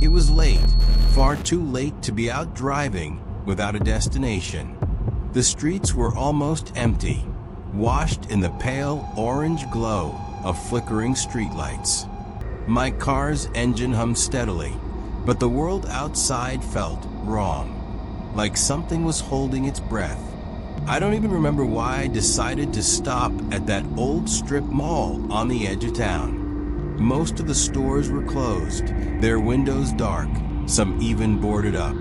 It was late, far too late to be out driving without a destination. The streets were almost empty, washed in the pale orange glow of flickering streetlights. My car's engine hummed steadily, but the world outside felt wrong, like something was holding its breath. I don't even remember why I decided to stop at that old strip mall on the edge of town. Most of the stores were closed, their windows dark, some even boarded up.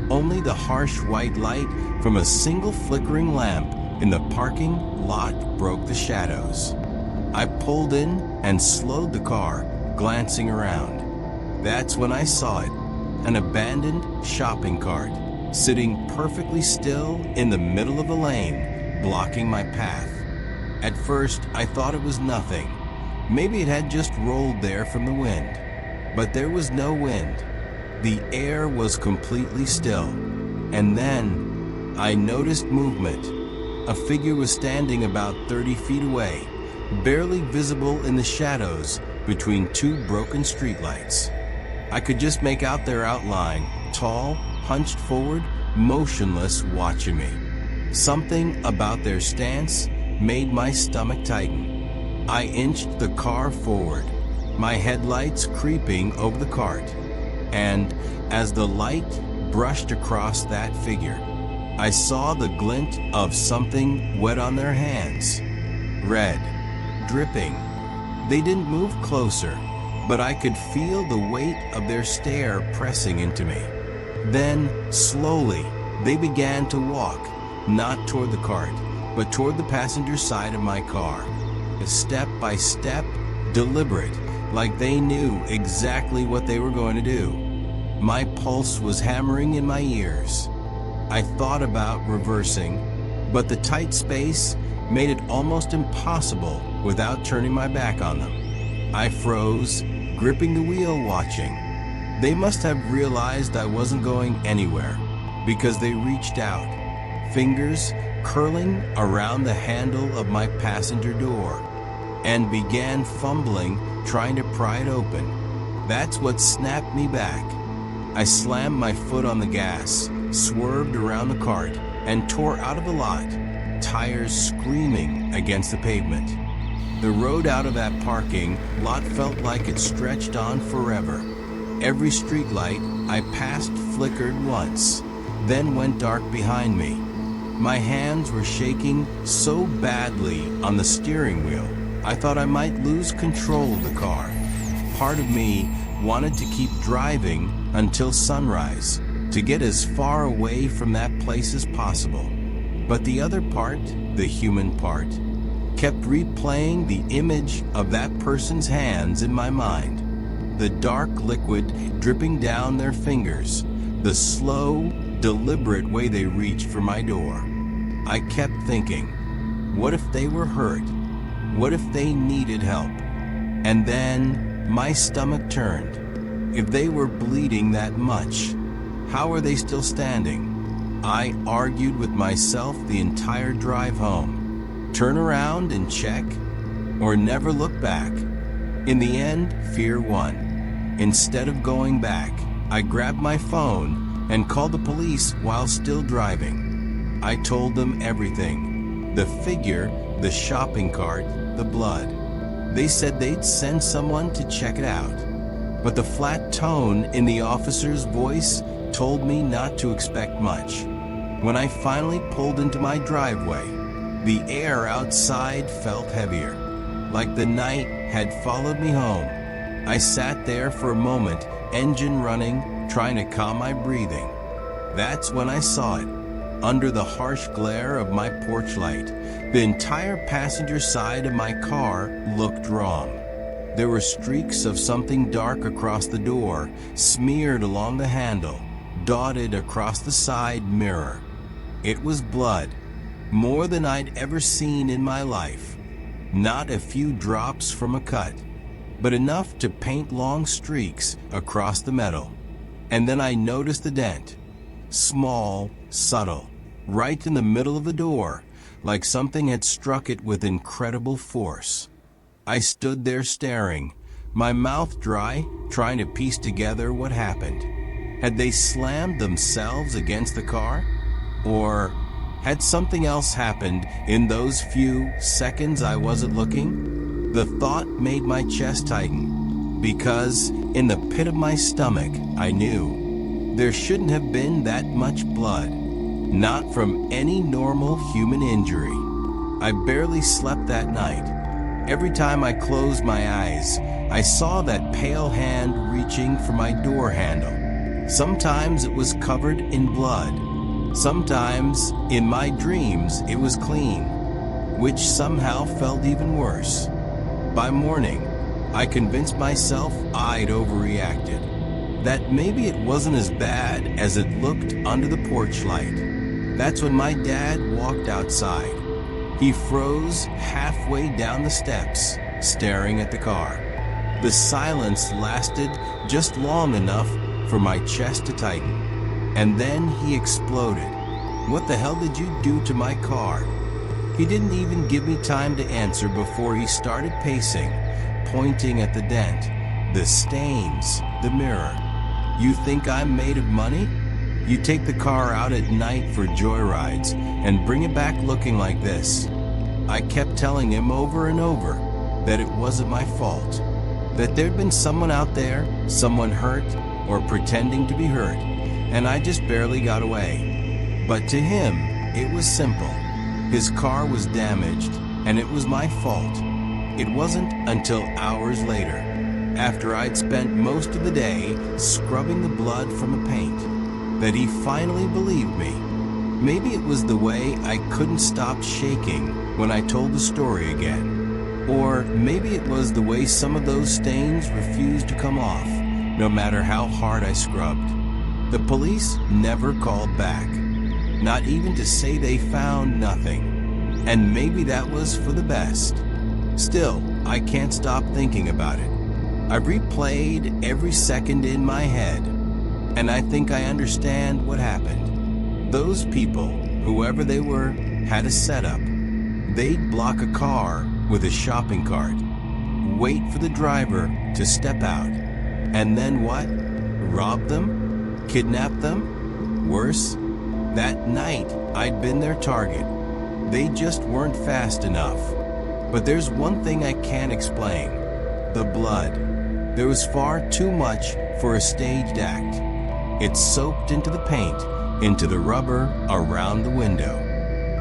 Only the harsh white light from a single flickering lamp in the parking lot broke the shadows. I pulled in and slowed the car, glancing around. That's when I saw it, an abandoned shopping cart, sitting perfectly still in the middle of a lane, blocking my path. At first, I thought it was nothing. Maybe it had just rolled there from the wind. But there was no wind. The air was completely still. And then, I noticed movement. A figure was standing about 30 feet away, barely visible in the shadows between two broken streetlights. I could just make out their outline, tall, hunched forward, motionless, watching me. Something about their stance made my stomach tighten. I inched the car forward, my headlights creeping over the cart, and as the light brushed across that figure, I saw the glint of something wet on their hands. Red, dripping. They didn't move closer, but I could feel the weight of their stare pressing into me. Then, slowly, they began to walk, not toward the cart, but toward the passenger side of my car. Step by step, deliberate, like they knew exactly what they were going to do. My pulse was hammering in my ears. I thought about reversing, but the tight space made it almost impossible without turning my back on them. I froze, gripping the wheel, watching. They must have realized I wasn't going anywhere, because they reached out, fingers curling around the handle of my passenger door, and began fumbling, trying to pry it open. That's what snapped me back. I slammed my foot on the gas, swerved around the cart, and tore out of the lot, tires screaming against the pavement. The road out of that parking lot felt like it stretched on forever. Every streetlight I passed flickered once, then went dark behind me. My hands were shaking so badly on the steering wheel, I thought I might lose control of the car. Part of me wanted to keep driving until sunrise, to get as far away from that place as possible. But the other part, the human part, kept replaying the image of that person's hands in my mind. The dark liquid dripping down their fingers, the slow, deliberate way they reached for my door. I kept thinking, what if they were hurt? What if they needed help? And then my stomach turned. If they were bleeding that much, how are they still standing? I argued with myself the entire drive home. Turn around and check, or never look back. In the end, fear won. Instead of going back, I grabbed my phone and called the police while still driving. I told them everything. The figure, the shopping cart, the blood. They said they'd send someone to check it out. But the flat tone in the officer's voice told me not to expect much. When I finally pulled into my driveway, the air outside felt heavier, like the night had followed me home. I sat there for a moment, engine running, trying to calm my breathing. That's when I saw it. Under the harsh glare of my porch light, the entire passenger side of my car looked wrong. There were streaks of something dark across the door, smeared along the handle, dotted across the side mirror. It was blood, more than I'd ever seen in my life. Not a few drops from a cut, but enough to paint long streaks across the metal. And then I noticed the dent. Small, subtle, right in the middle of the door, like something had struck it with incredible force. I stood there staring, my mouth dry, trying to piece together what happened. Had they slammed themselves against the car? Or had something else happened in those few seconds I wasn't looking? The thought made my chest tighten, because in the pit of my stomach, I knew there shouldn't have been that much blood, not from any normal human injury. I barely slept that night. Every time I closed my eyes, I saw that pale hand reaching for my door handle. Sometimes it was covered in blood. Sometimes, in my dreams, it was clean, which somehow felt even worse. By morning, I convinced myself I'd overreacted, that maybe it wasn't as bad as it looked under the porch light. That's when my dad walked outside. He froze halfway down the steps, staring at the car. The silence lasted just long enough for my chest to tighten. And then he exploded. "What the hell did you do to my car?" He didn't even give me time to answer before he started pacing, pointing at the dent, the stains, the mirror. "You think I'm made of money? You take the car out at night for joyrides and bring it back looking like this." I kept telling him over and over that it wasn't my fault, that there'd been someone out there, someone hurt or pretending to be hurt, and I just barely got away. But to him, it was simple. His car was damaged, and it was my fault. It wasn't until hours later, after I'd spent most of the day scrubbing the blood from the paint, that he finally believed me. Maybe it was the way I couldn't stop shaking when I told the story again. Or maybe it was the way some of those stains refused to come off, no matter how hard I scrubbed. The police never called back, not even to say they found nothing. And maybe that was for the best. Still, I can't stop thinking about it. I've replayed every second in my head, and I think I understand what happened. Those people, whoever they were, had a setup. They'd block a car with a shopping cart, wait for the driver to step out, and then what? Rob them? Kidnap them? Worse, that night I'd been their target. They just weren't fast enough. But there's one thing I can't explain: the blood. There was far too much for a staged act. It soaked into the paint, into the rubber around the window,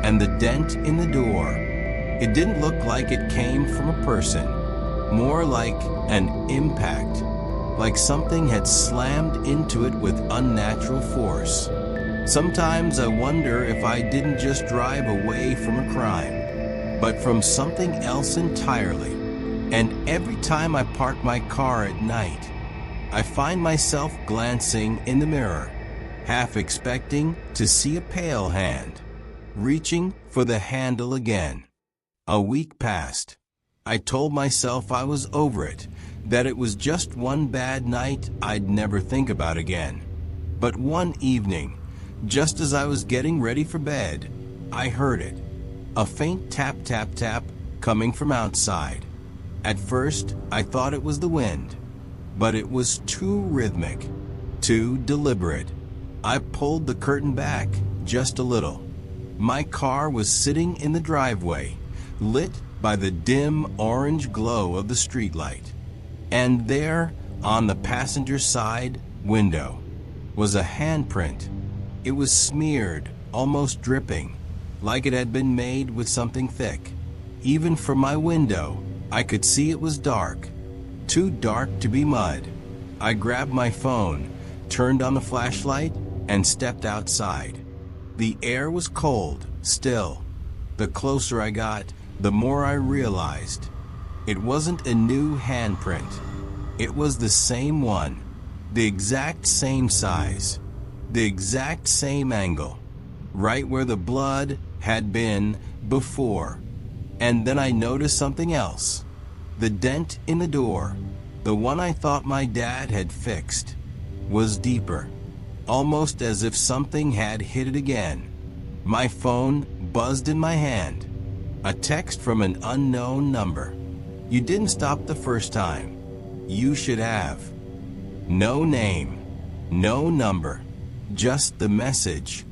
and the dent in the door. It didn't look like it came from a person, more like an impact, like something had slammed into it with unnatural force. Sometimes I wonder if I didn't just drive away from a crime, but from something else entirely. And every time I park my car at night, I find myself glancing in the mirror, half expecting to see a pale hand, reaching for the handle again. A week passed. I told myself I was over it, that it was just one bad night I'd never think about again. But one evening, just as I was getting ready for bed, I heard it. A faint tap, tap, tap coming from outside. At first, I thought it was the wind, but it was too rhythmic, too deliberate. I pulled the curtain back just a little. My car was sitting in the driveway, lit by the dim orange glow of the streetlight. And there, on the passenger side window, was a handprint. It was smeared, almost dripping, like it had been made with something thick. Even from my window, I could see it was dark, too dark to be mud. I grabbed my phone, turned on the flashlight, and stepped outside. The air was cold, still. The closer I got, the more I realized. It wasn't a new handprint. It was the same one, the exact same size, the exact same angle, right where the blood had been before. And then I noticed something else. The dent in the door, the one I thought my dad had fixed, was deeper, almost as if something had hit it again. My phone buzzed in my hand. A text from an unknown number. "You didn't stop the first time. you should have. No name, no number, just the message,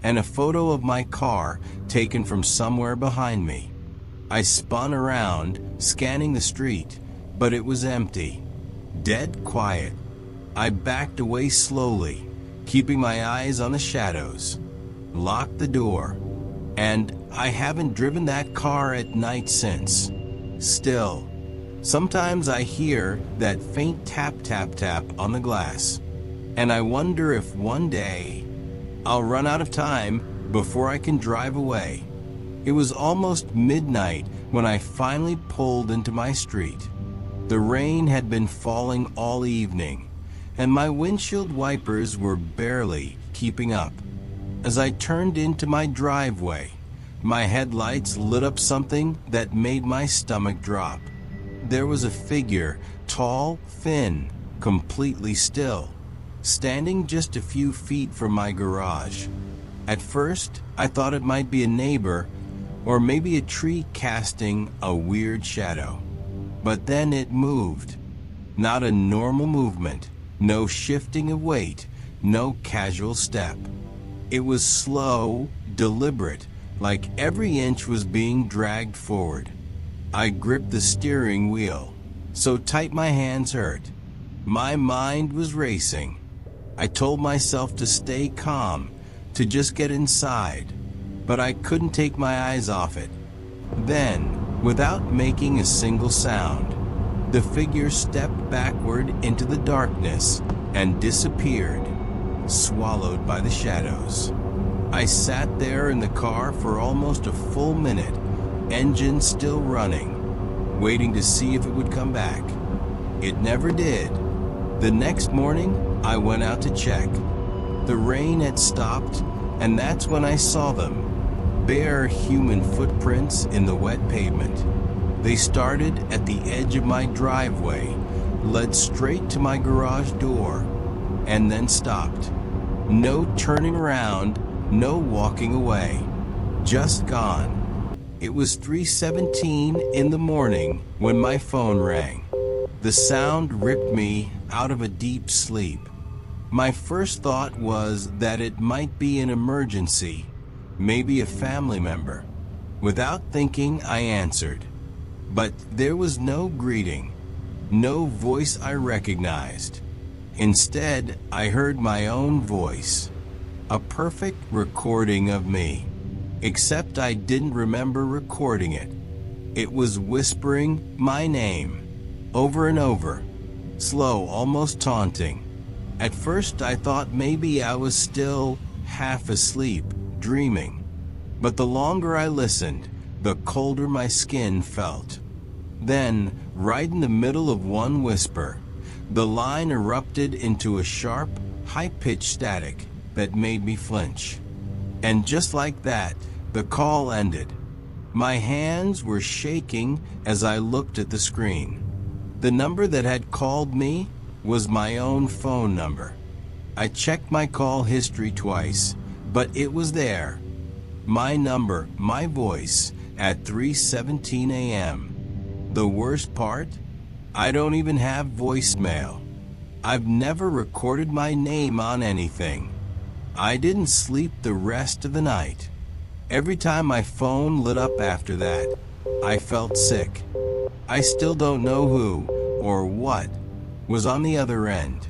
and a photo of my car taken from somewhere behind me. I spun around, scanning the street, but it was empty, dead quiet. I backed away slowly, keeping my eyes on the shadows, locked the door, and I haven't driven that car at night since. Still, sometimes I hear that faint tap tap tap on the glass, and I wonder if one day I'll run out of time before I can drive away. It was almost midnight when I finally pulled into my street. The rain had been falling all evening, and my windshield wipers were barely keeping up. As I turned into my driveway, my headlights lit up something that made my stomach drop. There was a figure, tall, thin, completely still, standing just a few feet from my garage. At first, I thought it might be a neighbor, or maybe a tree casting a weird shadow. But then it moved. Not a normal movement, no shifting of weight, no casual step. It was slow, deliberate, like every inch was being dragged forward. I gripped the steering wheel, so tight my hands hurt. My mind was racing. I told myself to stay calm, to just get inside, but I couldn't take my eyes off it. Then, without making a single sound, the figure stepped backward into the darkness and disappeared, swallowed by the shadows. I sat there in the car for almost a full minute, engine still running, waiting to see if it would come back. It never did. The next morning, I went out to check. The rain had stopped, and that's when I saw them. Bare human footprints in the wet pavement. They started at the edge of my driveway, led straight to my garage door, and then stopped. No turning around, no walking away. Just gone. It was 3:17 in the morning when my phone rang. The sound ripped me out of a deep sleep. My first thought was that it might be an emergency, maybe a family member. Without thinking, I answered. But there was no greeting, no voice I recognized. Instead, I heard my own voice, a perfect recording of me, except I didn't remember recording it. It was whispering my name, over and over, slow, almost taunting. At first, I thought maybe I was still half asleep, dreaming. But the longer I listened, the colder my skin felt. Then, right in the middle of one whisper, the line erupted into a sharp, high-pitched static that made me flinch. And just like that, the call ended. My hands were shaking as I looked at the screen. The number that had called me was my own phone number. I checked my call history twice, but it was there. My number, my voice, at 3:17 a.m. The worst part? I don't even have voicemail. I've never recorded my name on anything. I didn't sleep the rest of the night. Every time my phone lit up after that, I felt sick. I still don't know who or what was on the other end.